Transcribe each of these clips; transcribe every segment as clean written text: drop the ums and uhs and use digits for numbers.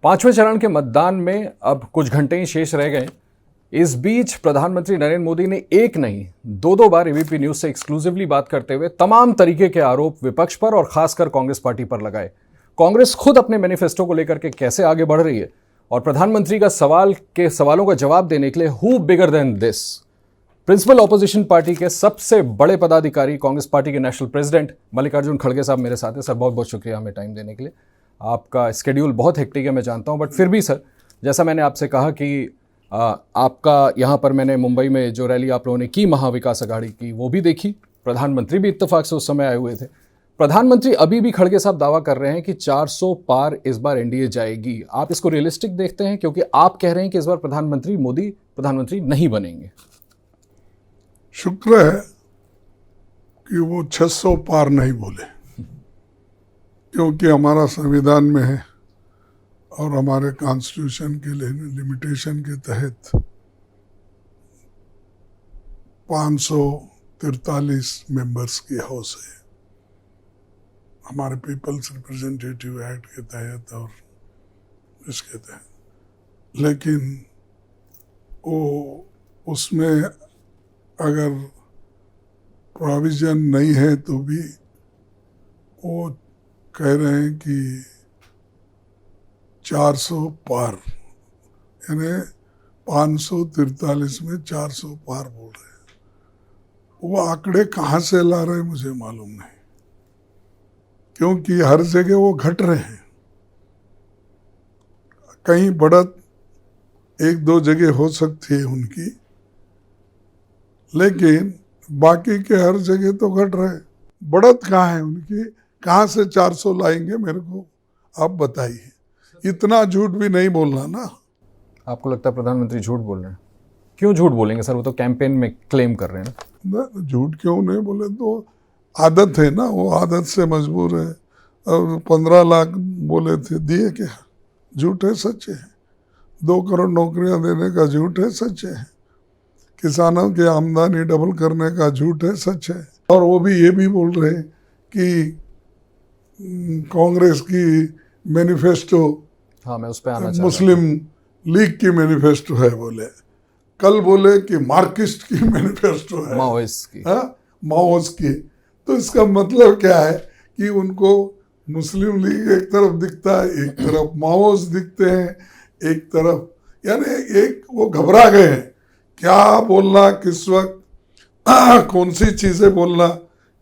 पांचवें चरण के मतदान में अब कुछ घंटे ही शेष रह गए। इस बीच प्रधानमंत्री नरेंद्र मोदी ने एक नहीं दो बार एबीपी न्यूज से एक्सक्लूसिवली बात करते हुए तमाम तरीके के आरोप विपक्ष पर और खासकर कांग्रेस पार्टी पर लगाए। कांग्रेस खुद अपने मैनिफेस्टो को लेकर के कैसे आगे बढ़ रही है और प्रधानमंत्री का सवालों का जवाब देने के लिए who bigger than this. Principal opposition party के सबसे बड़े पदाधिकारी कांग्रेस पार्टी के नेशनल प्रेसिडेंट मल्लिकार्जुन खड़गे साहब मेरे साथ हैं। सर बहुत बहुत शुक्रिया हमें टाइम देने के लिए। आपका स्केड्यूल बहुत हेक्टिक है मैं जानता हूं, बट फिर भी सर जैसा मैंने आपसे कहा कि आपका यहाँ पर मैंने मुंबई में जो रैली आप लोगों ने की महाविकास अघाड़ी की वो भी देखी, प्रधानमंत्री भी इत्तेफाक से उस समय आए हुए थे। प्रधानमंत्री अभी भी खड़गे साहब दावा कर रहे हैं कि 400 पार इस बार एनडीए जाएगी। आप इसको रियलिस्टिक देखते हैं क्योंकि आप कह रहे हैं कि इस बार प्रधानमंत्री मोदी प्रधानमंत्री नहीं बनेंगे। शुक्र है कि वो 600 पार नहीं बोले, क्योंकि हमारा संविधान में है और हमारे कॉन्स्टिट्यूशन के लिमिटेशन के तहत 543 मेंबर्स की हाउस है हमारे पीपल्स रिप्रेजेंटेटिव एक्ट के तहत और इसके तहत। लेकिन वो उसमें अगर प्रोविजन नहीं है तो भी वो कह रहे हैं कि 400 पार, यानी 543 में 400 पार बोल रहे हैं। वो आंकड़े कहाँ से ला रहे हैं मुझे मालूम नहीं, क्योंकि हर जगह वो घट रहे हैं। कहीं बढ़त एक दो जगह हो सकती है उनकी, लेकिन बाकी के हर जगह तो घट रहे। बढ़त कहाँ है उनकी? कहाँ से 400 लाएंगे मेरे को आप बताइए। इतना झूठ भी नहीं बोलना ना। आपको लगता है प्रधानमंत्री झूठ बोल रहे हैं? क्यों झूठ बोलेंगे सर, वो तो कैंपेन में क्लेम कर रहे हैं ना। झूठ क्यों नहीं बोले, तो आदत है ना, वो आदत से मजबूर है। और 15 लाख बोले थे, दिए क्या? झूठ है सच है? 2 करोड़ नौकरियां देने का झूठ है सच है? किसानों की आमदनी डबल करने का झूठ है सच है? और वो भी ये भी बोल रहे हैं कि कांग्रेस की मैनिफेस्टो, हाँ मैं उस पे आना मुस्लिम लीग की मैनिफेस्टो है बोले। कल बोले कि मार्क्सिस्ट की मैनिफेस्टो है, माओइस्ट की। माओइस्ट की। तो इसका मतलब क्या है कि उनको मुस्लिम लीग एक तरफ दिखता है, एक तरफ माओइस्ट दिखते हैं, एक तरफ, यानी एक वो घबरा गए हैं क्या बोलना, किस वक्त कौन सी चीजें बोलना,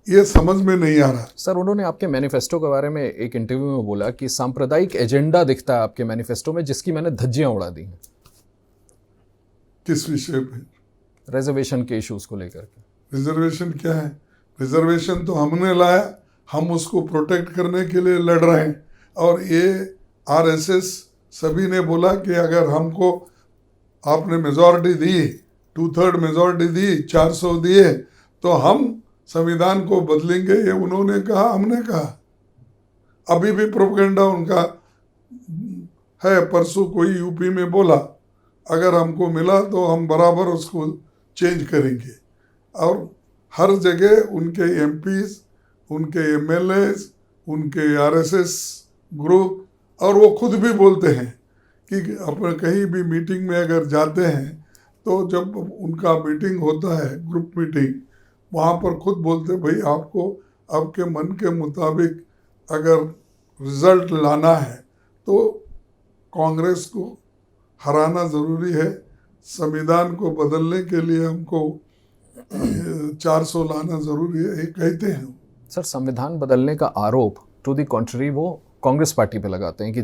ये समझ में नहीं आ रहा। सर उन्होंने आपके मैनिफेस्टो के बारे में एक इंटरव्यू में बोला कि सांप्रदायिक एजेंडा दिखता है आपके मैनिफेस्टो में जिसकी मैंने धज्जियां उड़ा दी हैं। किस विषय पे? रिजर्वेशन के इश्यूज को लेकर के। रिजर्वेशन क्या है? रिजर्वेशन तो हमने लाया, हम उसको प्रोटेक्ट करने के लिए लड़ रहे हैं। और ये आरएसएस सभी ने बोला कि अगर हमको आपने मेजॉरिटी दी, 2/3 मेजॉरिटी दी, 400 दिए, तो हम संविधान को बदलेंगे। ये उन्होंने कहा, हमने कहा। अभी भी प्रोपेगेंडा उनका है। परसों कोई यूपी में बोला अगर हमको मिला तो हम बराबर उसको चेंज करेंगे। और हर जगह उनके एमपीज, उनके एमएलएज, उनके आरएसएस ग्रुप, और वो खुद भी बोलते हैं कि अपन कहीं भी मीटिंग में अगर जाते हैं तो जब उनका मीटिंग होता है, ग्रुप मीटिंग, वहाँ पर खुद बोलते भाई आपको आपके मन के मुताबिक अगर रिजल्ट लाना है तो कांग्रेस को हराना ज़रूरी है। संविधान को बदलने के लिए हमको 400 लाना ज़रूरी है, ये कहते हैं। सर संविधान बदलने का आरोप टू दी कॉन्ट्री वो कांग्रेस पार्टी पे लगाते हैं कि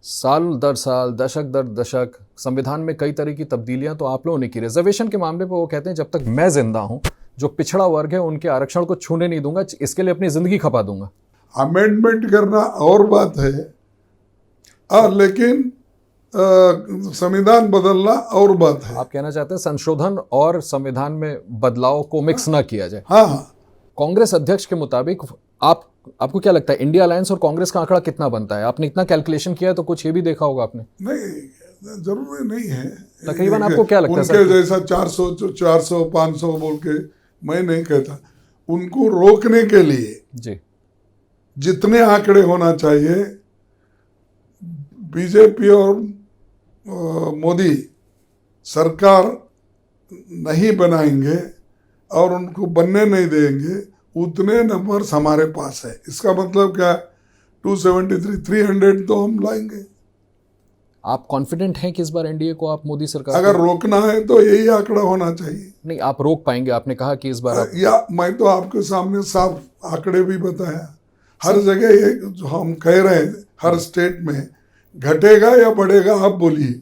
साल दर साल, दशक दर दशक संविधान में कई तरह की तब्दीलियां तो आप लोगों ने की। रिजर्वेशन के मामले पर वो कहते हैं जब तक मैं जिंदा हूं जो पिछड़ा वर्ग है उनके आरक्षण को छूने नहीं दूंगा, इसके लिए अपनी जिंदगी खपा दूंगा। अमेंडमेंट करना और बात है, लेकिन संविधान बदलना और बात है। आप कहना चाहते हैं संशोधन और संविधान में बदलाव को मिक्स ना किया जाए। हाँ हाँ। कांग्रेस अध्यक्ष के मुताबिक आपको क्या लगता है इंडिया अलायंस और कांग्रेस का आंकड़ा कितना बनता है? आपने इतना कैलकुलेशन किया है तो कुछ ये भी देखा होगा आपने। नहीं, जरूरी नहीं है। तकरीबन आपको क्या लगता है उनके जैसा 400 500 बोल के मैं नहीं कहता। उनको रोकने के लिए जी जितने आंकड़े होना चाहिए बीजेपी और मोदी सरकार नहीं बनाएंगे और उनको बनने नहीं देंगे, उतने नंबर्स हमारे पास है। इसका मतलब क्या? 273, 300 तो हम लाएंगे। आप कॉन्फिडेंट हैं कि इस बार एनडीए को आप मोदी सरकार अगर रोकना है तो यही आंकड़ा होना चाहिए। नहीं, आप रोक पाएंगे? आपने कहा कि इस बार आप... या मैं तो आपके सामने साफ आंकड़े भी बताया, हर जगह ये जो हम कह रहे हैं हर स्टेट में घटेगा या बढ़ेगा, आप बोलिए।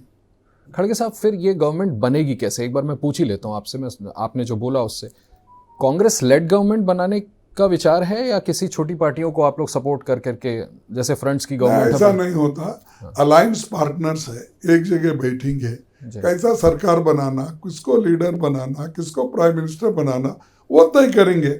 खड़गे साहब, फिर ये गवर्नमेंट बनेगी कैसे? एक बार मैं पूछ ही लेता हूं आपसे, मैं आपने जो बोला उससे, कांग्रेस लेड गवर्नमेंट बनाने का विचार है या किसी छोटी पार्टियों को आप लोग सपोर्ट कर करके, जैसे फ्रंट्स की गवर्नमेंट? ऐसा नहीं होता। अलायंस पार्टनर्स है, एक जगह बैठेंगे, कैसा सरकार बनाना, किसको लीडर बनाना, किसको प्राइम मिनिस्टर बनाना, वो तय करेंगे।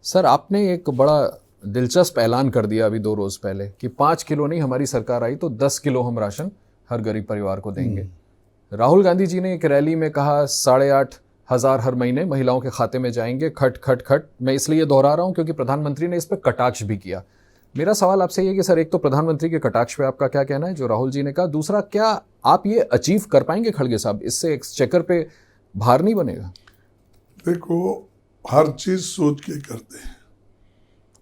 सर, आपने एक बड़ा दिलचस्प ऐलान कर दिया अभी 2 रोज पहले कि 5 किलो नहीं, हमारी सरकार आई तो 10 किलो हम राशन हर गरीब परिवार को देंगे। राहुल गांधी जी ने एक रैली में कहा 8,500 हर महीने महिलाओं के खाते में जाएंगे, खट खट खट। मैं इसलिए दोहरा रहा हूं क्योंकि प्रधानमंत्री ने इस पर कटाक्ष भी किया। मेरा सवाल आपसे ये कि सर, एक तो प्रधानमंत्री के कटाक्ष पे आपका क्या कहना है जो राहुल जी ने कहा, दूसरा क्या आप ये अचीव कर पाएंगे खड़गे साहब? इससे एक्सचेकर पे भार नहीं बनेगा? देखो, हर चीज सोच के करते हैं।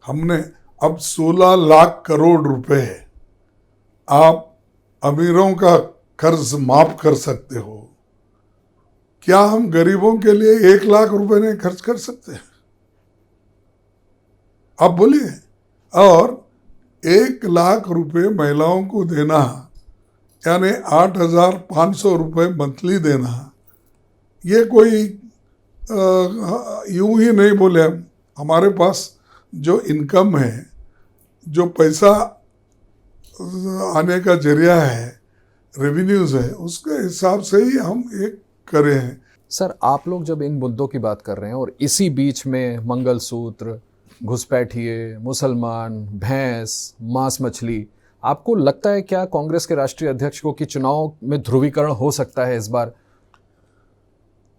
हमने अब 16 लाख करोड़ रुपए है, आप अमीरों का कर्ज माफ कर सकते हो, क्या हम गरीबों के लिए 1 लाख रुपए नहीं खर्च कर सकते? आप बोलिए। और 1 लाख रुपए महिलाओं को देना यानी 8,500 रुपए मंथली देना, ये कोई यूं ही नहीं बोले। हमारे पास जो इनकम है, जो पैसा आने का जरिया है, रेवेन्यूज है, उसके हिसाब से ही हम एक करे हैं। सर, आप लोग जब इन मुद्दों की बात कर रहे हैं और इसी बीच में मंगलसूत्र, घुसपैठिए, मुसलमान, भैंस, मांस मछली, आपको लगता है क्या कांग्रेस के राष्ट्रीय अध्यक्ष को कि चुनाव में ध्रुवीकरण हो सकता है इस बार?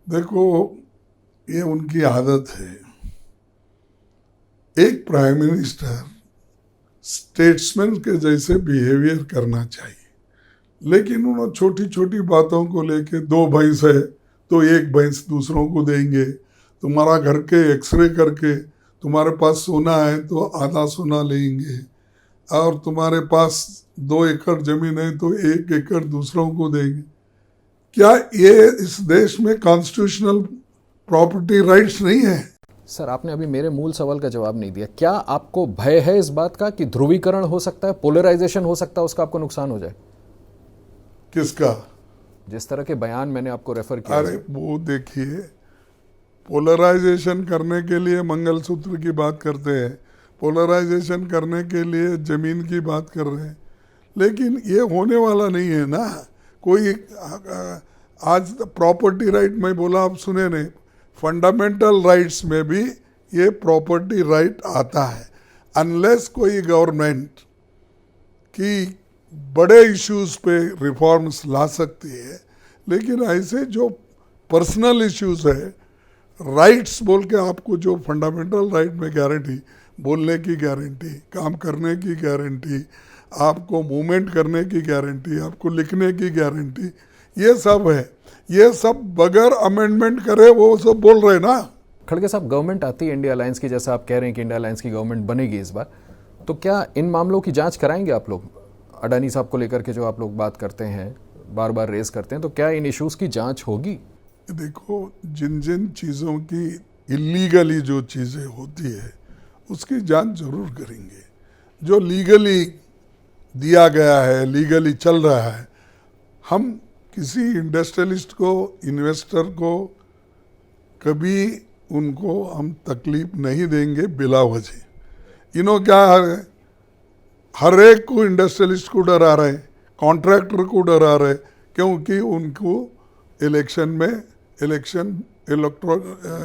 देखो, ये उनकी आदत है। एक प्राइम मिनिस्टर स्टेट्समैन के जैसे बिहेवियर करना चाहिए, लेकिन उन्होंने छोटी छोटी बातों को लेके 2 भैंस है तो 1 भैंस दूसरों को देंगे, तुम्हारा घर के एक्सरे करके तुम्हारे पास सोना है तो आधा सोना लेंगे, और तुम्हारे पास 2 एकड़ जमीन है तो 1 एकड़ दूसरों को देंगे। क्या ये इस देश में कॉन्स्टिट्यूशनल प्रॉपर्टी राइट्स नहीं है? सर, आपने अभी मेरे मूल सवाल का जवाब नहीं दिया। क्या आपको भय है इस बात का कि ध्रुवीकरण हो सकता है, पोलराइजेशन हो सकता है, उसका आपको नुकसान हो जाए? किसका? जिस तरह के बयान मैंने आपको रेफर किया। अरे वो देखिए, पोलराइजेशन करने के लिए मंगलसूत्र की बात करते हैं, पोलराइजेशन करने के लिए जमीन की बात कर रहे हैं, लेकिन ये होने वाला नहीं है ना। कोई आज प्रॉपर्टी राइट में बोला, आप सुने नहीं, फंडामेंटल राइट्स में भी ये प्रॉपर्टी राइट आता है। अनलेस कोई गवर्नमेंट की बड़े इश्यूज पे रिफॉर्म्स ला सकती है, लेकिन ऐसे जो पर्सनल इश्यूज है, राइट्स बोल के आपको जो फंडामेंटल राइट में गारंटी, बोलने की गारंटी, काम करने की गारंटी, आपको मूवमेंट करने की गारंटी, आपको लिखने की गारंटी, ये सब है। ये सब बगैर अमेंडमेंट करे वो सब बोल रहे ना। खड़गे साहब, गवर्नमेंट आती है इंडिया अलायंस की, जैसा आप कह रहे हैं कि इंडिया अलायंस की गवर्नमेंट बनेगी इस बार, तो क्या इन मामलों की जांच कराएंगे आप लोग? अडानी साहब को लेकर के जो आप लोग बात करते हैं, बार बार रेस करते हैं, तो क्या इन इश्यूज की जांच होगी? देखो, जिन जिन चीज़ों की इलीगली जो चीज़ें होती है उसकी जांच जरूर करेंगे। जो लीगली दिया गया है, लीगली चल रहा है, हम किसी इंडस्ट्रियलिस्ट को, इन्वेस्टर को कभी उनको हम तकलीफ नहीं देंगे बिला वजह। क्या है, हर एक को इंडस्ट्रियलिस्ट को डरा रहे, कॉन्ट्रैक्टर को डरा रहे, क्योंकि उनको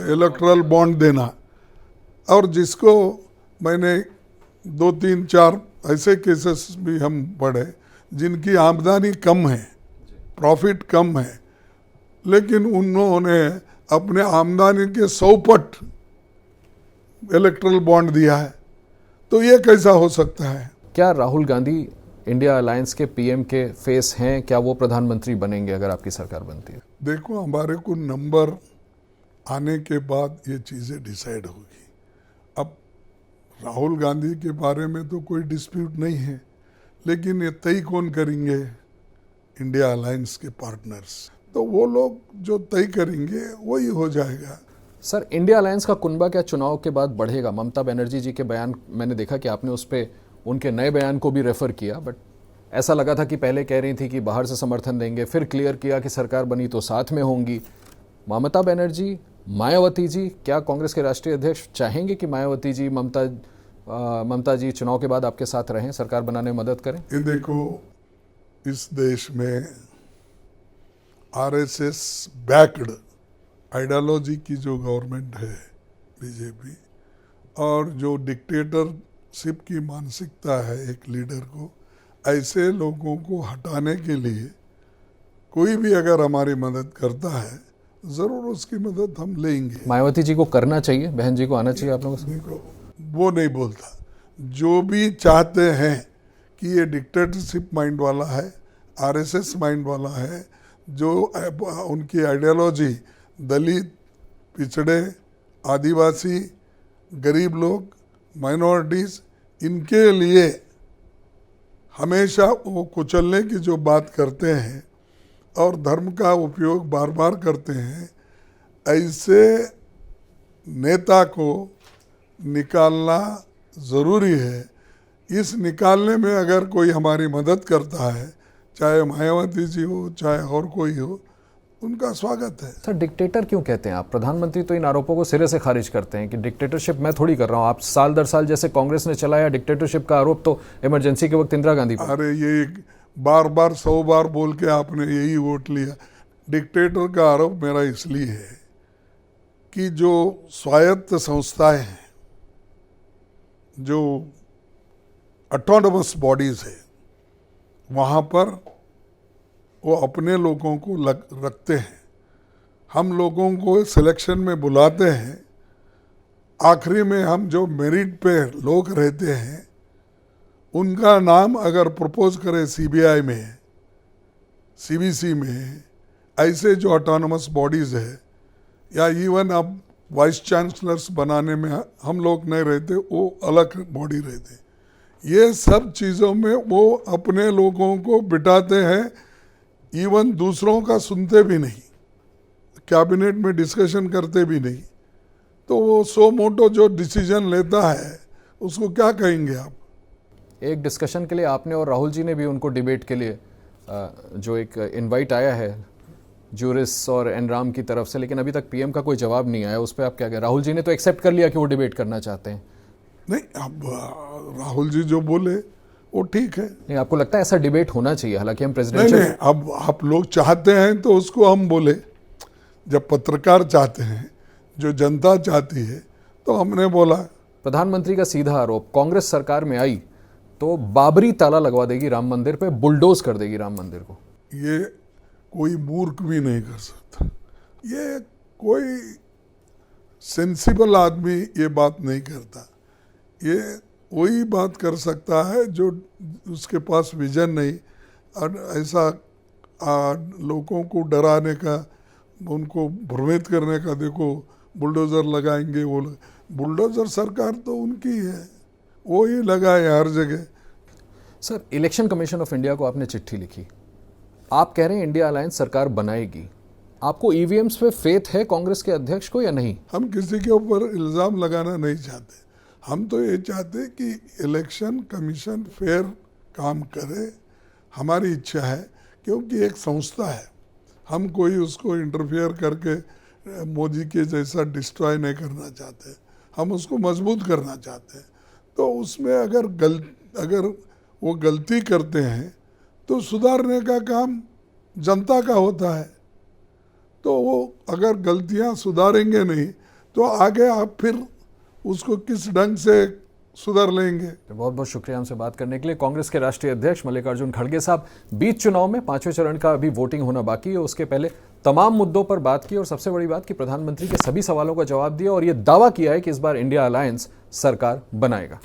इलेक्ट्रल बॉन्ड देना। और जिसको मैंने 2, 3, 4 ऐसे केसेस भी हम पढ़े जिनकी आमदनी कम है, प्रॉफिट कम है, लेकिन उन्होंने अपने आमदनी के 100 पट इलेक्ट्रल बॉन्ड दिया है। तो ये कैसा हो सकता है? क्या राहुल गांधी इंडिया अलायंस के पीएम के फेस हैं, क्या वो प्रधानमंत्री बनेंगे अगर आपकी सरकार बनती है? देखो, हमारे को नंबर आने के बाद ये चीज़ें डिसाइड होगी। अब राहुल गांधी के बारे में तो कोई डिस्प्यूट नहीं है, लेकिन ये तय कौन करेंगे? इंडिया अलायंस के पार्टनर्स। तो वो लोग जो तय करेंगे वही हो जाएगा। सर, इंडिया अलायंस का कुनबा क्या चुनाव के बाद बढ़ेगा? ममता बनर्जी जी के बयान मैंने देखा कि आपने उस पर उनके नए बयान को भी रेफर किया, बट ऐसा लगा था कि पहले कह रही थी कि बाहर से समर्थन देंगे, फिर क्लियर किया कि सरकार बनी तो साथ में होंगी। ममता बनर्जी, मायावती जी, क्या कांग्रेस के राष्ट्रीय अध्यक्ष चाहेंगे कि मायावती जी, ममता जी चुनाव के बाद आपके साथ रहें, सरकार बनाने में मदद करें? ये देखो, इस देश में आरएसएस बैक्ड आइडियोलॉजी की जो गवर्नमेंट है बीजेपी, और जो डिक्टेटरशिप की मानसिकता है एक लीडर को, ऐसे लोगों को हटाने के लिए कोई भी अगर हमारी मदद करता है, ज़रूर उसकी मदद हम लेंगे। मायावती जी को करना चाहिए, बहन जी को आना चाहिए आप लोगों से? देखो, वो नहीं बोलता। जो भी चाहते हैं कि ये डिक्टेटरशिप माइंड वाला है, आरएसएस माइंड वाला है, जो उनकी आइडियोलॉजी दलित, पिछड़े, आदिवासी, गरीब लोग, माइनॉरिटीज़, इनके लिए हमेशा वो कुचलने की जो बात करते हैं और धर्म का उपयोग बार बार करते हैं, ऐसे नेता को निकालना ज़रूरी है। इस निकालने में अगर कोई हमारी मदद करता है, चाहे मायावती जी हो, चाहे और कोई हो, उनका स्वागत है। सर, डिक्टेटर क्यों कहते हैं आप? प्रधानमंत्री तो इन आरोपों को सिरे से खारिज करते हैं कि डिक्टेटरशिप मैं थोड़ी कर रहा हूं। आप साल दर साल जैसे कांग्रेस ने चलाया डिक्टेटरशिप का आरोप, तो इमरजेंसी के वक्त इंदिरा गांधी पर। अरे ये बार बार 100 बार बोल के आपने यही वोट लिया। डिक्टेटर का आरोप मेरा इसलिए है कि जो स्वायत्त संस्थाएं हैं, जो ऑटोनोमस बॉडीज है, वहाँ पर वो अपने लोगों को रखते हैं। हम लोगों को सिलेक्शन में बुलाते हैं, आखिरी में हम जो मेरिट पे लोग रहते हैं उनका नाम अगर प्रपोज करें सीबीआई में, सीबीसी में, ऐसे जो ऑटोनोमस बॉडीज़ है, या इवन अब वाइस चांसलर्स बनाने में हम लोग नहीं रहते, वो अलग बॉडी रहते, ये सब चीज़ों में वो अपने लोगों को बिठाते हैं। इवन दूसरों का सुनते भी नहीं, कैबिनेट में डिस्कशन करते भी नहीं। तो वो सो मोटो जो डिसीजन लेता है उसको क्या कहेंगे आप? एक डिस्कशन के लिए आपने और राहुल जी ने भी उनको डिबेट के लिए जो एक इनवाइट आया है जूरिस और एनराम की तरफ से, लेकिन अभी तक पीएम का कोई जवाब नहीं आया। उस पर आप क्या कहें? राहुल जी ने तो एक्सेप्ट कर लिया कि वो डिबेट करना चाहते हैं। नहीं, अब राहुल जी जो बोले वो ठीक है। नहीं, आपको लगता है ऐसा डिबेट होना चाहिए? हालांकि हम नहीं, प्रेसिडेंशियल, अब आप लोग चाहते हैं तो उसको हम बोले। जब पत्रकार चाहते हैं, जो जनता चाहती है, तो हमने बोला। प्रधानमंत्री का सीधा आरोप, कांग्रेस सरकार में आई तो बाबरी ताला लगवा देगी राम मंदिर पे, बुलडोज कर देगी राम मंदिर को। ये कोई मूर्ख भी नहीं कर सकता। ये कोई सेंसिबल आदमी ये बात नहीं करता। ये वही बात कर सकता है जो उसके पास विजन नहीं, और ऐसा लोगों को डराने का, उनको भ्रमित करने का, देखो बुलडोज़र लगाएंगे, वो बुलडोज़र सरकार तो उनकी है, वो ही लगाए हर जगह। Sir, election commission of India को आपने चिट्ठी लिखी, आप कह रहे हैं इंडिया अलायंस सरकार बनाएगी। आपको ईवीएम्स पे फेथ है कांग्रेस के अध्यक्ष को या नहीं? हम किसी के ऊपर इल्ज़ाम लगाना नहीं चाहते। हम तो ये चाहते कि इलेक्शन कमीशन फेयर काम करे, हमारी इच्छा है, क्योंकि एक संस्था है। हम कोई उसको इंटरफेयर करके मोदी के जैसा डिस्ट्रॉय नहीं करना चाहते, हम उसको मजबूत करना चाहते हैं। तो उसमें अगर वो गलती करते हैं तो सुधारने का काम जनता का होता है। तो वो अगर गलतियां सुधारेंगे नहीं तो आगे आप फिर उसको किस ढंग से सुधार लेंगे। बहुत बहुत शुक्रिया हमसे बात करने के लिए। कांग्रेस के राष्ट्रीय अध्यक्ष मल्लिकार्जुन खड़गे साहब, बीच चुनाव में 5वें चरण का अभी वोटिंग होना बाकी है, उसके पहले तमाम मुद्दों पर बात की और सबसे बड़ी बात कि प्रधानमंत्री के सभी सवालों का जवाब दिया और ये दावा किया है कि इस बार इंडिया अलायंस सरकार बनाएगा।